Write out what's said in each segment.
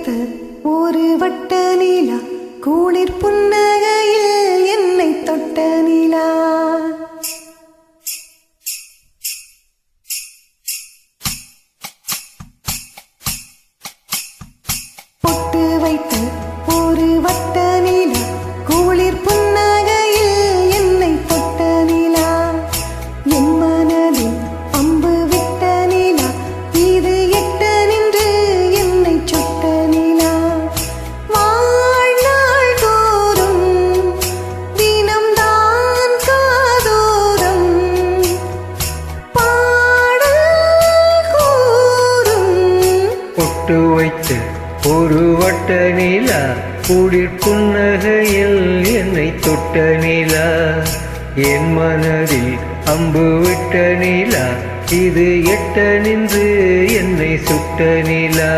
வைத்த ஒரு வட்ட நிலா குளிர் புன்னகையில் என்னை தொட்ட நிலா. பொட்டு வைத்த ஒரு வட்ட நிலா குளிர் புன்னகையில் என்னை தொட்ட நிலா. என் மனதில் அம்பு விட்ட நிலா இது எட்ட நின்று என்னை சுட்ட நிலா. வாழ்நாள் தோறும் தினம்தான் காதோறும் பாடல் கூறும். பொட்டு வைத்த ஒரு வட்ட நிலா குளிர் புன்னகையில் என்னை தொட்ட நிலா. என் மனதில் அம்பு விட்ட நிலா இது எட்ட நின்று என்னை சுட்ட நிலா.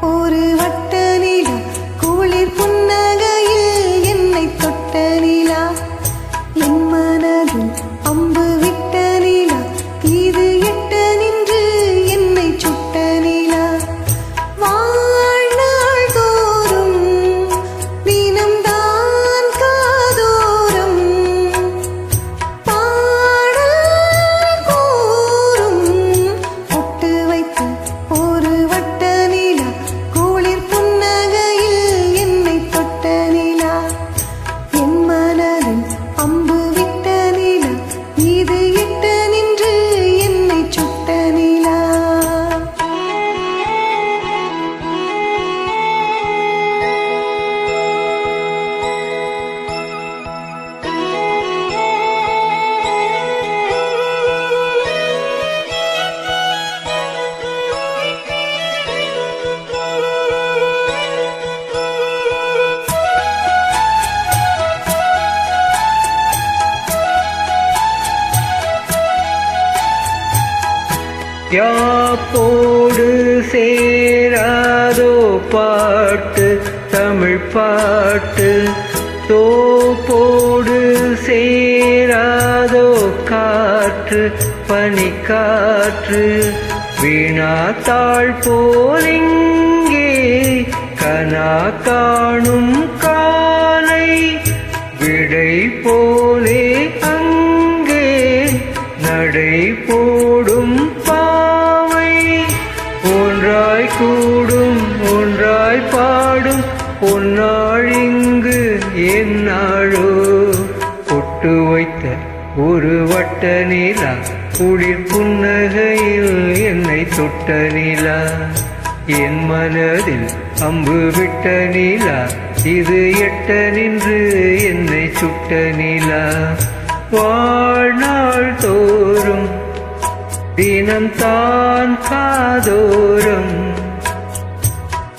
ஒரு வட்ட நிலா குளிர் புன்னகையில் என்னை தொட்ட நிலா. என் மனதில் அம்பு விட்ட நிலா இது எட்ட நின்று என்னை சுட்ட நிலா. வாழ்நாள் தோறும் தினம்தான் காதோறும் பாடல் கூறும். பொட்டு வைத்த ஒரு வட்ட நிலா குளிர் புன்னகையில் என்னை தொட்ட நிலா. என் மனதில் அம்பு விட்ட நிலா இது எட்ட நின்று என்னை சுட்ட நிலா. யாப்போடு சேராதோ பாட்டு தமிழ் பாட்டு. தோப்போடு சேராதோ காற்று பனிக்காற்று. வீணாத்தாள் போலிங்கே கனா காணும் காலை விடை போலே அங்கே நடை போடும் பாவை. ஒன்றாய் கூடும் ஒன்றாய் பாடும் பொன்னாள் இங்கு என்னாளோ. பொட்டு வைத்த ஒரு வட்ட நிலா குளிர் புன்னகையில் என்னை தொட்ட நிலா. என் மனதில் அம்பு விட்ட நிலா இது எட்ட நின்று என்னை சுட்ட நிலா. வாழ்நாள் தோறும் தினம்தான் காதோறும்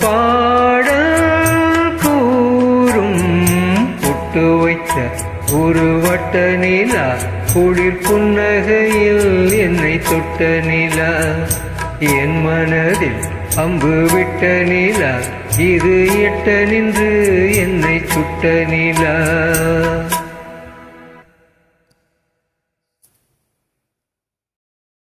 பாடல் கூறும். பொட்டு வைத்த ஒரு வட்ட நிலா குளிர் புன்னகையில் என்னை தொட்ட நிலா. என் மனதில் அம்பு விட்ட நிலா இது எட்ட நின்று என்னை சுட்ட நிலா.